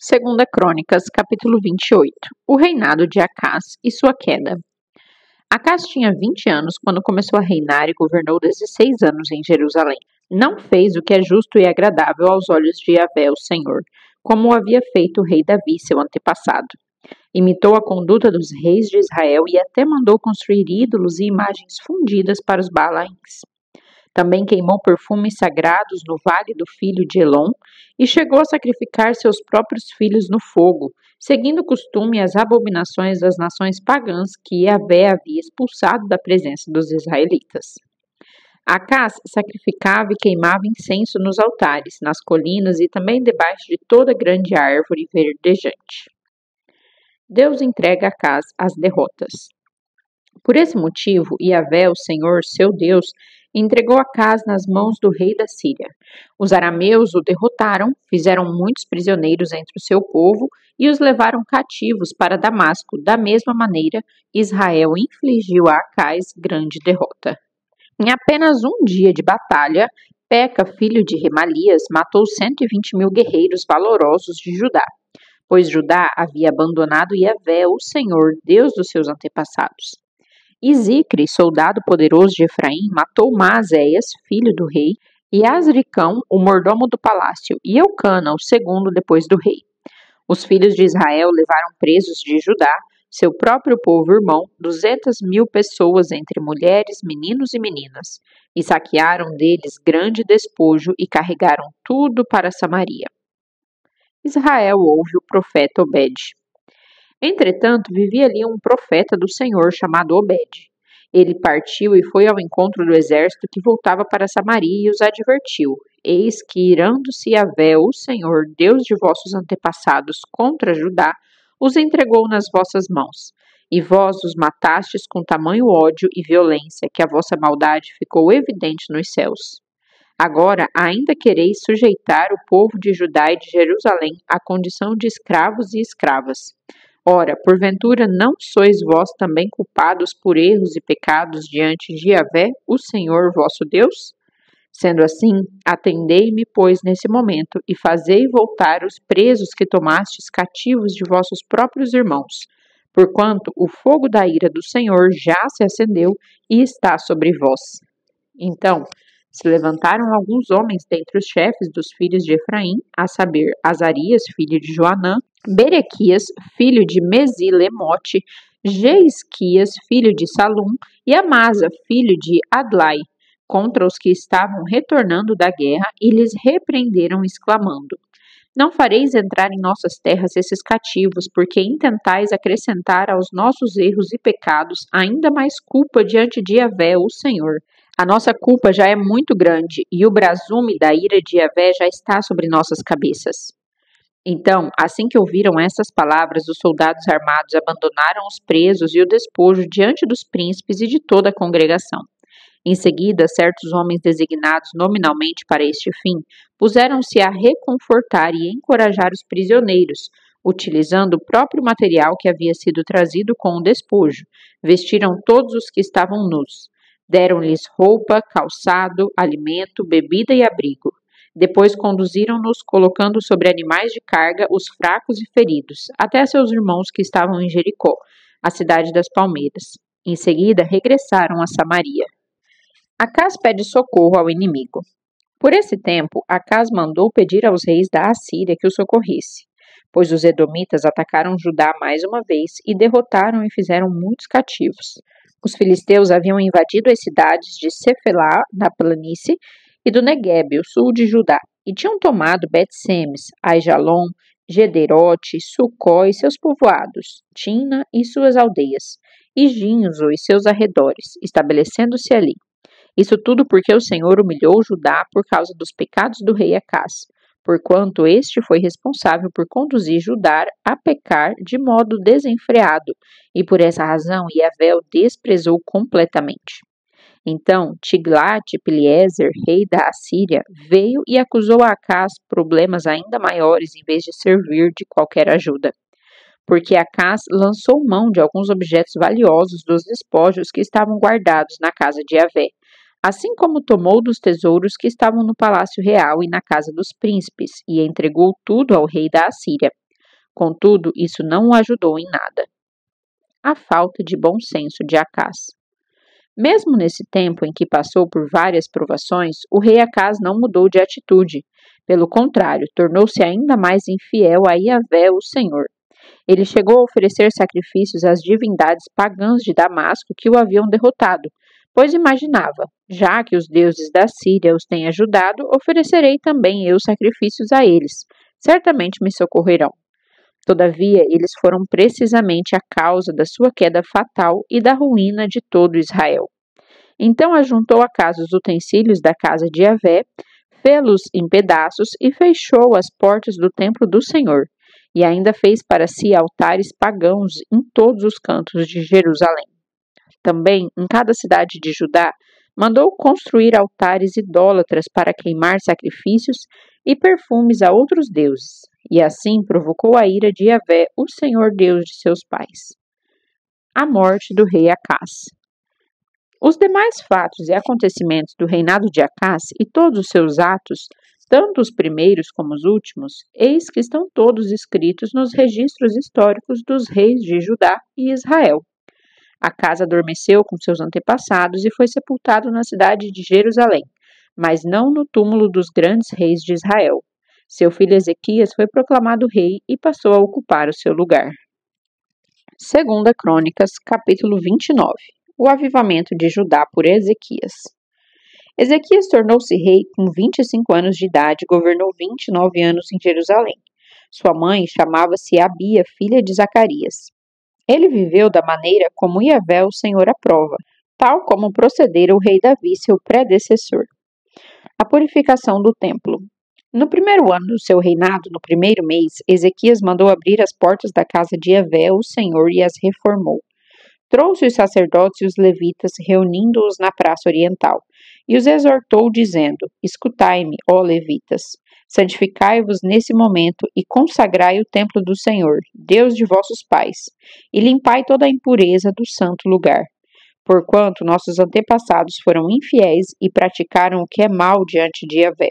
Segunda Crônicas, capítulo 28. O reinado de Acaz e sua queda. Acaz tinha 20 anos quando começou a reinar e governou 16 anos em Jerusalém. Não fez o que é justo e agradável aos olhos de Yahvé, o Senhor, como o havia feito o rei Davi, seu antepassado. Imitou a conduta dos reis de Israel e até mandou construir ídolos e imagens fundidas para os Baalaíns. Também queimou perfumes sagrados no vale do filho de Elon e chegou a sacrificar seus próprios filhos no fogo, seguindo o costume e as abominações das nações pagãs que Yahvé havia expulsado da presença dos israelitas. Acaz sacrificava e queimava incenso nos altares, nas colinas e também debaixo de toda grande árvore verdejante. Deus entrega a Acaz as derrotas. Por esse motivo, Yahvé, o Senhor, seu Deus, entregou Acaz nas mãos do rei da Síria. Os arameus o derrotaram, fizeram muitos prisioneiros entre o seu povo e os levaram cativos para Damasco. Da mesma maneira, Israel infligiu a Acaz grande derrota. Em apenas um dia de batalha, Peca, filho de Remalias, matou 120.000 guerreiros valorosos de Judá, pois Judá havia abandonado Yahvé, o Senhor, Deus dos seus antepassados. E Zicre, soldado poderoso de Efraim, matou Maazéias, filho do rei, e Azricão, o mordomo do palácio, e Eucana, o segundo depois do rei. Os filhos de Israel levaram presos de Judá, seu próprio povo irmão, 200.000 pessoas entre mulheres, meninos e meninas, e saquearam deles grande despojo e carregaram tudo para Samaria. Israel ouve o profeta Obed. Entretanto, vivia ali um profeta do Senhor chamado Obed. Ele partiu e foi ao encontro do exército que voltava para Samaria e os advertiu: Eis que, irando-se Yahvé, o Senhor, Deus de vossos antepassados, contra Judá, os entregou nas vossas mãos. E vós os matastes com tamanho ódio e violência, que a vossa maldade ficou evidente nos céus. Agora, ainda quereis sujeitar o povo de Judá e de Jerusalém à condição de escravos e escravas. Ora, porventura não sois vós também culpados por erros e pecados diante de Yahvé, o Senhor vosso Deus? Sendo assim, atendei-me, pois, nesse momento, e fazei voltar os presos que tomastes cativos de vossos próprios irmãos, porquanto o fogo da ira do Senhor já se acendeu e está sobre vós. Então, se levantaram alguns homens dentre os chefes dos filhos de Efraim, a saber, Azarias, filho de Joanã, Berequias, filho de Mesilemote, Jeisquias, filho de Salum, e Amasa, filho de Adlai, contra os que estavam retornando da guerra, e lhes repreenderam, exclamando: Não fareis entrar em nossas terras esses cativos, porque intentais acrescentar aos nossos erros e pecados ainda mais culpa diante de Yahvé, o Senhor. A nossa culpa já é muito grande, e o brasume da ira de Yahvé já está sobre nossas cabeças. Então, assim que ouviram essas palavras, os soldados armados abandonaram os presos e o despojo diante dos príncipes e de toda a congregação. Em seguida, certos homens designados nominalmente para este fim, puseram-se a reconfortar e encorajar os prisioneiros, utilizando o próprio material que havia sido trazido com o despojo. Vestiram todos os que estavam nus. Deram-lhes roupa, calçado, alimento, bebida e abrigo. Depois conduziram-nos, colocando sobre animais de carga os fracos e feridos, até seus irmãos que estavam em Jericó, a cidade das palmeiras. Em seguida, regressaram a Samaria. Acaz pede socorro ao inimigo. Por esse tempo, Acaz mandou pedir aos reis da Assíria que o socorresse, pois os edomitas atacaram Judá mais uma vez e derrotaram e fizeram muitos cativos. Os filisteus haviam invadido as cidades de Cefelá, na planície, e do Neguebe, o sul de Judá, e tinham tomado Bet-Semes, Aijalon, Gederote, Sucó e seus povoados, Tina e suas aldeias, e Ginzo e seus arredores, estabelecendo-se ali. Isso tudo porque o Senhor humilhou Judá por causa dos pecados do rei Acaz, porquanto este foi responsável por conduzir Judá a pecar de modo desenfreado, e por essa razão Yahvé o desprezou completamente. Então Tiglat-Pileser, rei da Assíria, veio e acusou a Acaz problemas ainda maiores em vez de servir de qualquer ajuda. Porque Acaz lançou mão de alguns objetos valiosos dos despojos que estavam guardados na casa de Yahvé, assim como tomou dos tesouros que estavam no palácio real e na casa dos príncipes, e entregou tudo ao rei da Assíria. Contudo, isso não o ajudou em nada. A falta de bom senso de Acás. Mesmo nesse tempo em que passou por várias provações, o rei Acás não mudou de atitude. Pelo contrário, tornou-se ainda mais infiel a Yahvé, o Senhor. Ele chegou a oferecer sacrifícios às divindades pagãs de Damasco que o haviam derrotado, pois imaginava, já que os deuses da Síria os têm ajudado, oferecerei também eu sacrifícios a eles. Certamente me socorrerão. Todavia, eles foram precisamente a causa da sua queda fatal e da ruína de todo Israel. Então ajuntou a casa os utensílios da casa de Yahvé, fê-los em pedaços e fechou as portas do templo do Senhor, e ainda fez para si altares pagãos em todos os cantos de Jerusalém. Também, em cada cidade de Judá, mandou construir altares idólatras para queimar sacrifícios e perfumes a outros deuses, e assim provocou a ira de Yahvé, o Senhor Deus de seus pais. A morte do rei Acás. Os demais fatos e acontecimentos do reinado de Acás e todos os seus atos, tanto os primeiros como os últimos, eis que estão todos escritos nos registros históricos dos reis de Judá e Israel. Acás adormeceu com seus antepassados e foi sepultado na cidade de Jerusalém, mas não no túmulo dos grandes reis de Israel. Seu filho Ezequias foi proclamado rei e passou a ocupar o seu lugar. 2 Crônicas, capítulo 29. O avivamento de Judá por Ezequias. Ezequias tornou-se rei com 25 anos de idade e governou 29 anos em Jerusalém. Sua mãe chamava-se Abia, filha de Zacarias. Ele viveu da maneira como Yahvé, o Senhor, aprova, tal como procedera o rei Davi, seu predecessor. A purificação do templo. No primeiro ano do seu reinado, no primeiro mês, Ezequias mandou abrir as portas da casa de Yahvé, o Senhor, e as reformou. Trouxe os sacerdotes e os levitas, reunindo-os na praça oriental, e os exortou, dizendo: Escutai-me, ó levitas, santificai-vos nesse momento e consagrai o templo do Senhor, Deus de vossos pais, e limpai toda a impureza do santo lugar. Porquanto nossos antepassados foram infiéis e praticaram o que é mal diante de Yahvé,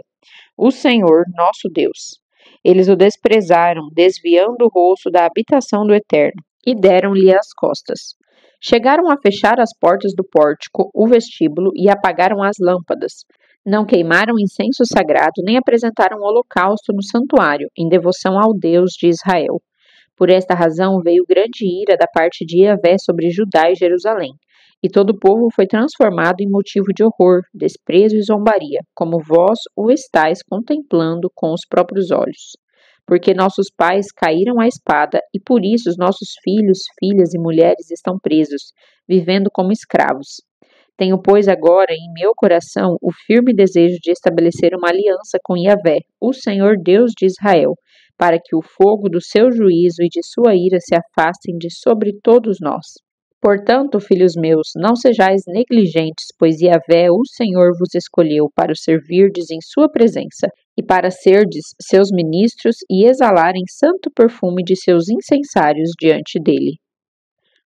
o Senhor, nosso Deus. Eles o desprezaram, desviando o rosto da habitação do Eterno, e deram-lhe as costas. Chegaram a fechar as portas do pórtico, o vestíbulo, e apagaram as lâmpadas. Não queimaram incenso sagrado, nem apresentaram holocausto no santuário, em devoção ao Deus de Israel. Por esta razão veio grande ira da parte de Yahvé sobre Judá e Jerusalém, e todo o povo foi transformado em motivo de horror, desprezo e zombaria, como vós o estáis contemplando com os próprios olhos. Porque nossos pais caíram à espada, e por isso os nossos filhos, filhas e mulheres estão presos, vivendo como escravos. Tenho, pois, agora em meu coração o firme desejo de estabelecer uma aliança com Yahvé, o Senhor Deus de Israel, para que o fogo do seu juízo e de sua ira se afastem de sobre todos nós. Portanto, filhos meus, não sejais negligentes, pois Yahvé, o Senhor, vos escolheu para o servirdes em sua presença, e para serdes seus ministros e exalarem santo perfume de seus incensários diante dele.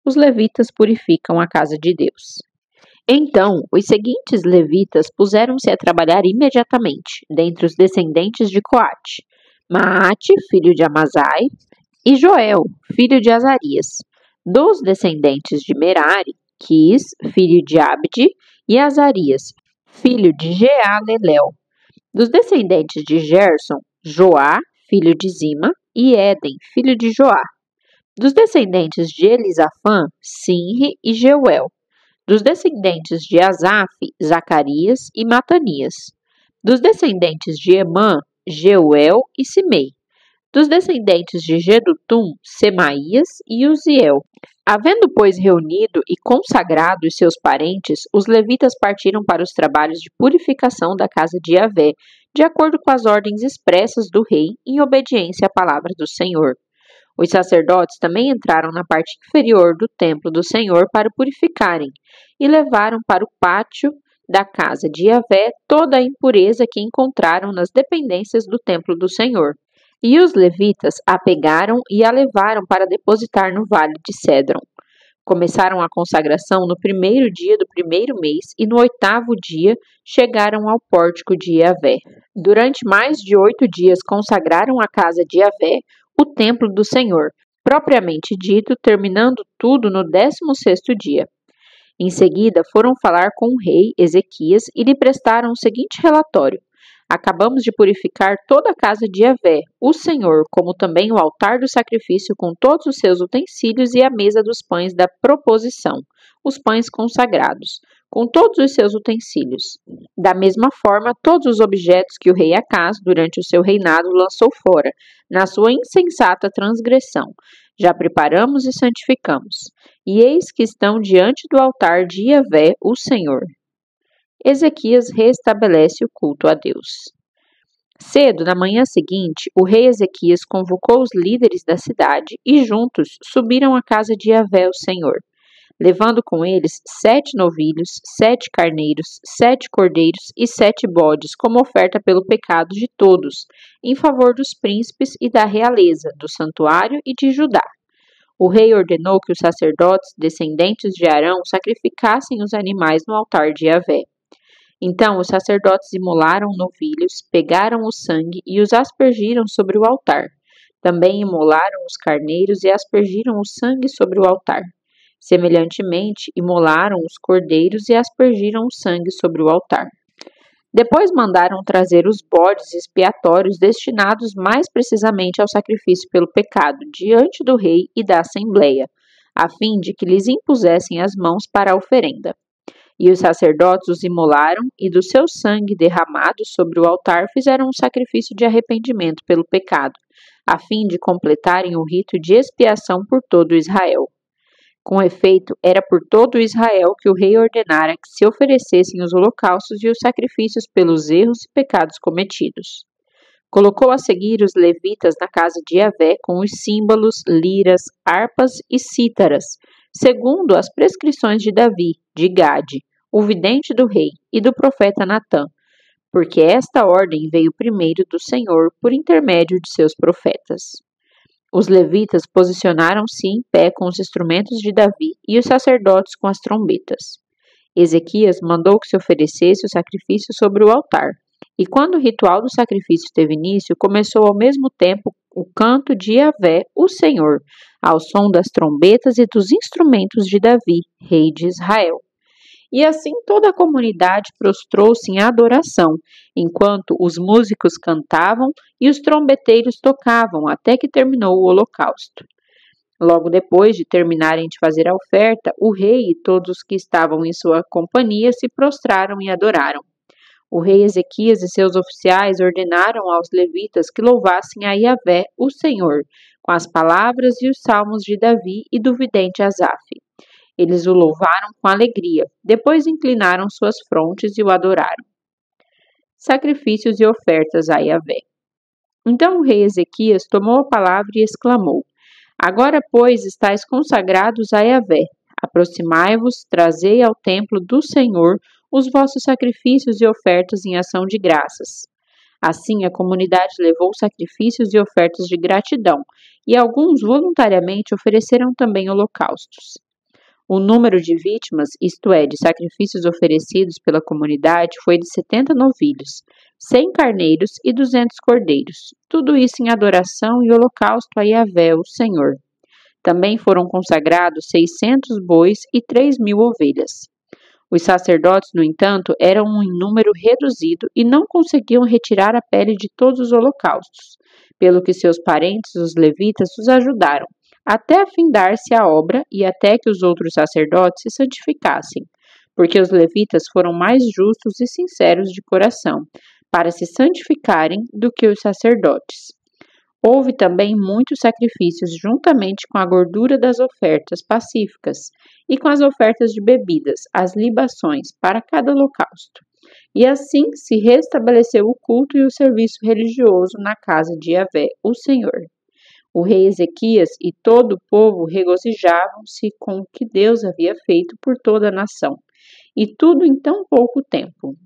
Os levitas purificam a casa de Deus. Então, os seguintes levitas puseram-se a trabalhar imediatamente, dentre os descendentes de Coate: Maate, filho de Amazai, e Joel, filho de Azarias. Dos descendentes de Merari, Quis, filho de Abde, e Azarias, filho de Jealelel. Dos descendentes de Gerson, Joá, filho de Zima, e Éden, filho de Joá. Dos descendentes de Elisafã, Sinri e Jeuel. Dos descendentes de Asaf, Zacarias e Matanias. Dos descendentes de Emã, Jeuel e Simei. Dos descendentes de Jedutum, Semaías e Uziel. Havendo, pois, reunido e consagrado os seus parentes, os levitas partiram para os trabalhos de purificação da casa de Yahvé, de acordo com as ordens expressas do rei, em obediência à palavra do Senhor. Os sacerdotes também entraram na parte inferior do templo do Senhor para o purificarem, e levaram para o pátio da casa de Yahvé toda a impureza que encontraram nas dependências do templo do Senhor. E os levitas a pegaram e a levaram para depositar no vale de Cédron. Começaram a consagração no primeiro dia do primeiro mês e no 8º dia chegaram ao pórtico de Yahvé. Durante mais de 8 dias consagraram a casa de Yahvé, o templo do Senhor, propriamente dito, terminando tudo no 16º dia. Em seguida, foram falar com o rei Ezequias e lhe prestaram o seguinte relatório: acabamos de purificar toda a casa de Yahvé, o Senhor, como também o altar do sacrifício com todos os seus utensílios e a mesa dos pães da proposição, os pães consagrados, com todos os seus utensílios. Da mesma forma, todos os objetos que o rei Acaz, durante o seu reinado, lançou fora, na sua insensata transgressão, já preparamos e santificamos. E eis que estão diante do altar de Yahvé, o Senhor. Ezequias restabelece o culto a Deus. Cedo, na manhã seguinte, o rei Ezequias convocou os líderes da cidade e juntos subiram à casa de Yahvé, o Senhor, levando com eles 7 novilhos, 7 carneiros, 7 cordeiros e 7 bodes, como oferta pelo pecado de todos, em favor dos príncipes e da realeza, do santuário e de Judá. O rei ordenou que os sacerdotes, descendentes de Arão, sacrificassem os animais no altar de Yahvé. Então os sacerdotes imolaram novilhos, pegaram o sangue e os aspergiram sobre o altar. Também imolaram os carneiros e aspergiram o sangue sobre o altar. Semelhantemente, imolaram os cordeiros e aspergiram o sangue sobre o altar. Depois mandaram trazer os bodes expiatórios destinados mais precisamente ao sacrifício pelo pecado, diante do rei e da assembleia, a fim de que lhes impusessem as mãos para a oferenda. E os sacerdotes os imolaram, e do seu sangue derramado sobre o altar fizeram um sacrifício de arrependimento pelo pecado, a fim de completarem o rito de expiação por todo Israel. Com efeito, era por todo Israel que o rei ordenara que se oferecessem os holocaustos e os sacrifícios pelos erros e pecados cometidos. Colocou a seguir os levitas na casa de Yahvé com os símbolos, liras, harpas e cítaras, segundo as prescrições de Davi, de Gade, o vidente do rei, e do profeta Natã, porque esta ordem veio primeiro do Senhor por intermédio de seus profetas. Os levitas posicionaram-se em pé com os instrumentos de Davi e os sacerdotes com as trombetas. Ezequias mandou que se oferecesse o sacrifício sobre o altar, e quando o ritual do sacrifício teve início, começou ao mesmo tempo o canto de Yahvé, o Senhor, ao som das trombetas e dos instrumentos de Davi, rei de Israel. E assim toda a comunidade prostrou-se em adoração, enquanto os músicos cantavam e os trombeteiros tocavam, até que terminou o holocausto. Logo depois de terminarem de fazer a oferta, o rei e todos os que estavam em sua companhia se prostraram e adoraram. O rei Ezequias e seus oficiais ordenaram aos levitas que louvassem a Yahvé, o Senhor, com as palavras e os salmos de Davi e do vidente Asaf. Eles o louvaram com alegria, depois inclinaram suas frontes e o adoraram. Sacrifícios e ofertas a Yahvé. Então o rei Ezequias tomou a palavra e exclamou: agora, pois, estáis consagrados a Yahvé. Aproximai-vos, trazei ao templo do Senhor os vossos sacrifícios e ofertas em ação de graças. Assim, a comunidade levou sacrifícios e ofertas de gratidão, e alguns voluntariamente ofereceram também holocaustos. O número de vítimas, isto é, de sacrifícios oferecidos pela comunidade, foi de 70 novilhos, 100 carneiros e 200 cordeiros, tudo isso em adoração e holocausto a Yahvé, o Senhor. Também foram consagrados 600 bois e 3.000 ovelhas. Os sacerdotes, no entanto, eram em número reduzido e não conseguiam retirar a pele de todos os holocaustos, pelo que seus parentes, os levitas, os ajudaram, até afindar-se a obra e até que os outros sacerdotes se santificassem, porque os levitas foram mais justos e sinceros de coração, para se santificarem do que os sacerdotes. Houve também muitos sacrifícios juntamente com a gordura das ofertas pacíficas e com as ofertas de bebidas, as libações, para cada holocausto. E assim se restabeleceu o culto e o serviço religioso na casa de Yahvé, o Senhor. O rei Ezequias e todo o povo regozijavam-se com o que Deus havia feito por toda a nação, e tudo em tão pouco tempo.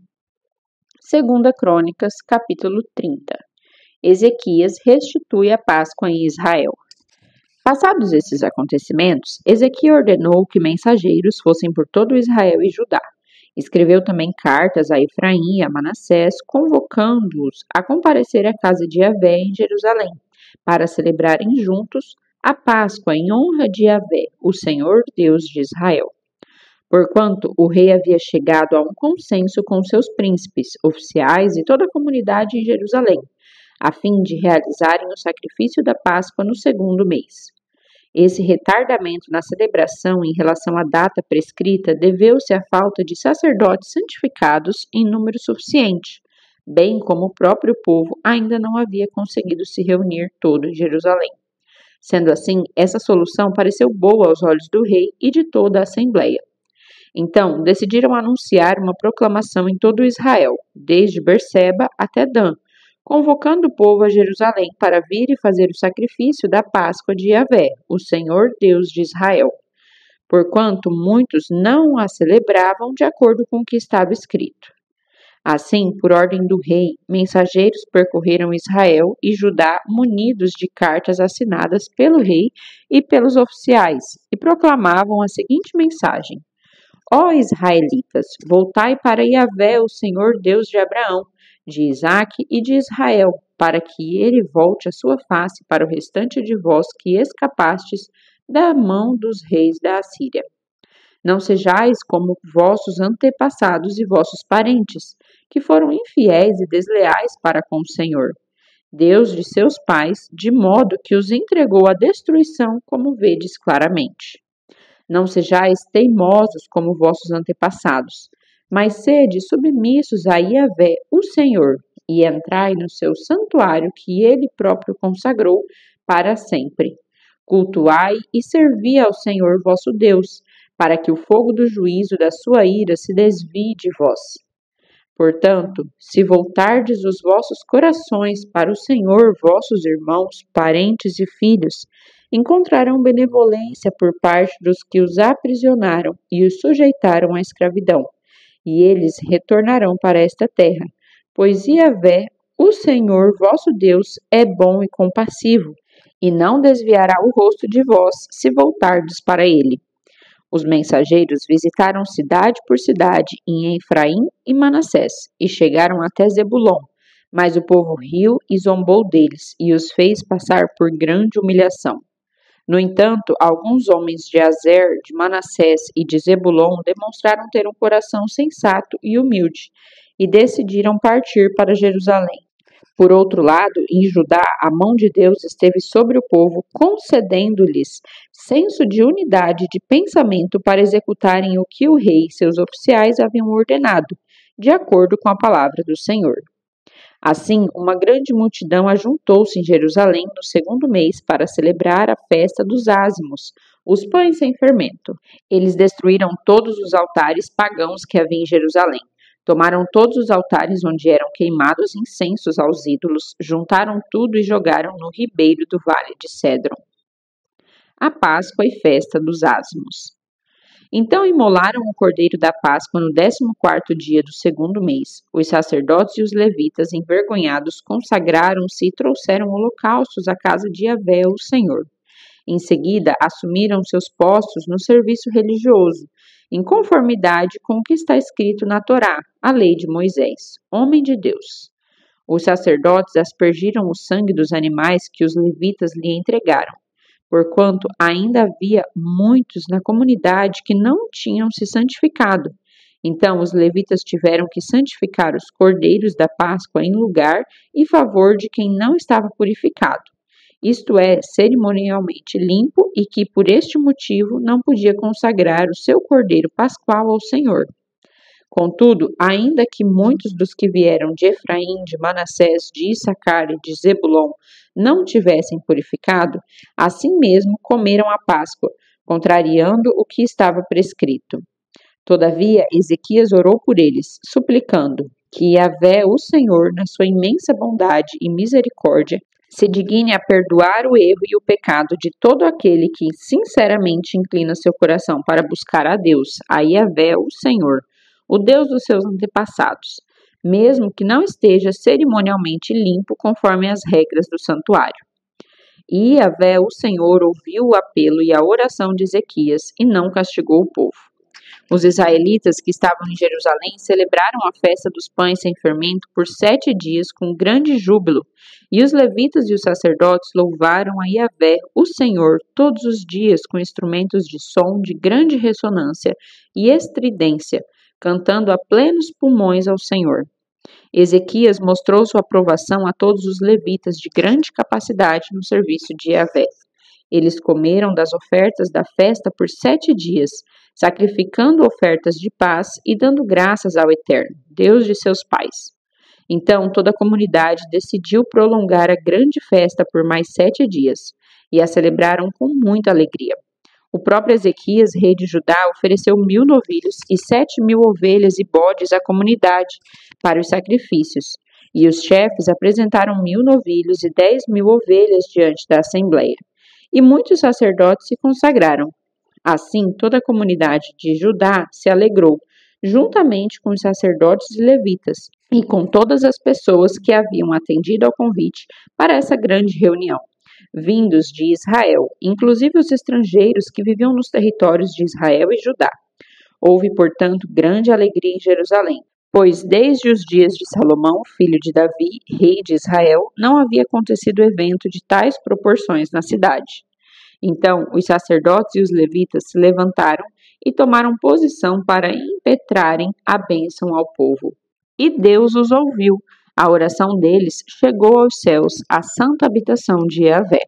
2 Crônicas, capítulo 30. Ezequias restitui a Páscoa em Israel. Passados esses acontecimentos, Ezequias ordenou que mensageiros fossem por todo Israel e Judá. Escreveu também cartas a Efraim e a Manassés, convocando-os a comparecer à casa de Yahvé em Jerusalém, para celebrarem juntos a Páscoa em honra de Yahvé, o Senhor Deus de Israel. Porquanto o rei havia chegado a um consenso com seus príncipes, oficiais e toda a comunidade em Jerusalém, a fim de realizarem o sacrifício da Páscoa no segundo mês. Esse retardamento na celebração em relação à data prescrita deveu-se à falta de sacerdotes santificados em número suficiente, bem como o próprio povo ainda não havia conseguido se reunir todo em Jerusalém. Sendo assim, essa solução pareceu boa aos olhos do rei e de toda a assembleia. Então, decidiram anunciar uma proclamação em todo Israel, desde Berseba até Dan, convocando o povo a Jerusalém para vir e fazer o sacrifício da Páscoa de Yahvé, o Senhor Deus de Israel, porquanto muitos não a celebravam de acordo com o que estava escrito. Assim, por ordem do rei, mensageiros percorreram Israel e Judá munidos de cartas assinadas pelo rei e pelos oficiais, e proclamavam a seguinte mensagem: Ó israelitas, voltai para Yahvé, o Senhor Deus de Abraão, de Isaque e de Israel, para que ele volte a sua face para o restante de vós que escapastes da mão dos reis da Assíria. Não sejais como vossos antepassados e vossos parentes, que foram infiéis e desleais para com o Senhor, Deus de seus pais, de modo que os entregou à destruição, como vedes claramente. Não sejais teimosos como vossos antepassados, mas sede submissos a Yahvé, o Senhor, e entrai no seu santuário que ele próprio consagrou para sempre. Cultuai e servi ao Senhor vosso Deus, para que o fogo do juízo da sua ira se desvie de vós. Portanto, se voltardes os vossos corações para o Senhor, vossos irmãos, parentes e filhos, encontrarão benevolência por parte dos que os aprisionaram e os sujeitaram à escravidão, e eles retornarão para esta terra, pois Yahvé, o Senhor vosso Deus, é bom e compassivo, e não desviará o rosto de vós se voltardes para ele. Os mensageiros visitaram cidade por cidade em Efraim e Manassés, e chegaram até Zebulon, mas o povo riu e zombou deles, e os fez passar por grande humilhação. No entanto, alguns homens de Azer, de Manassés e de Zebulon demonstraram ter um coração sensato e humilde, e decidiram partir para Jerusalém. Por outro lado, em Judá, a mão de Deus esteve sobre o povo, concedendo-lhes senso de unidade de pensamento para executarem o que o rei e seus oficiais haviam ordenado, de acordo com a palavra do Senhor. Assim, uma grande multidão ajuntou-se em Jerusalém no segundo mês para celebrar a festa dos ázimos, os pães sem fermento. Eles destruíram todos os altares pagãos que havia em Jerusalém. Tomaram todos os altares onde eram queimados incensos aos ídolos, juntaram tudo e jogaram no ribeiro do vale de Cédron. A Páscoa e festa dos ázimos. Então imolaram o cordeiro da Páscoa no 14º dia do segundo mês. Os sacerdotes e os levitas, envergonhados, consagraram-se e trouxeram holocaustos à casa de Yahvé, o Senhor. Em seguida, assumiram seus postos no serviço religioso, em conformidade com o que está escrito na Torá, a lei de Moisés, homem de Deus. Os sacerdotes aspergiram o sangue dos animais que os levitas lhe entregaram, porquanto ainda havia muitos na comunidade que não tinham se santificado. Então os levitas tiveram que santificar os cordeiros da Páscoa em lugar e favor de quem não estava purificado, isto é, cerimonialmente limpo, e que por este motivo não podia consagrar o seu cordeiro pascual ao Senhor. Contudo, ainda que muitos dos que vieram de Efraim, de Manassés, de Issacar e de Zebulon não tivessem purificado, assim mesmo comeram a Páscoa, contrariando o que estava prescrito. Todavia, Ezequias orou por eles, suplicando que Yahvé, o Senhor, na sua imensa bondade e misericórdia, se digne a perdoar o erro e o pecado de todo aquele que sinceramente inclina seu coração para buscar a Deus, a Yahvé, o Senhor, o Deus dos seus antepassados, mesmo que não esteja cerimonialmente limpo conforme as regras do santuário. E Yahvé, o Senhor, ouviu o apelo e a oração de Ezequias e não castigou o povo. Os israelitas que estavam em Jerusalém celebraram a festa dos pães sem fermento por 7 dias com grande júbilo, e os levitas e os sacerdotes louvaram a Yahvé, o Senhor, todos os dias com instrumentos de som de grande ressonância e estridência, cantando a plenos pulmões ao Senhor. Ezequias mostrou sua aprovação a todos os levitas de grande capacidade no serviço de Yahvé. Eles comeram das ofertas da festa por 7 dias, sacrificando ofertas de paz e dando graças ao Eterno, Deus de seus pais. Então toda a comunidade decidiu prolongar a grande festa por mais 7 dias, e a celebraram com muita alegria. O próprio Ezequias, rei de Judá, ofereceu 1000 novilhos e 7.000 ovelhas e bodes à comunidade para os sacrifícios, e os chefes apresentaram 1000 novilhos e 10.000 ovelhas diante da assembleia. E muitos sacerdotes se consagraram. Assim, toda a comunidade de Judá se alegrou, juntamente com os sacerdotes e levitas, e com todas as pessoas que haviam atendido ao convite para essa grande reunião, vindos de Israel, inclusive os estrangeiros que viviam nos territórios de Israel e Judá. Houve, portanto, grande alegria em Jerusalém, pois desde os dias de Salomão, filho de Davi, rei de Israel, não havia acontecido evento de tais proporções na cidade. Então os sacerdotes e os levitas se levantaram e tomaram posição para impetrarem a bênção ao povo. E Deus os ouviu. A oração deles chegou aos céus, à santa habitação de Yahvé.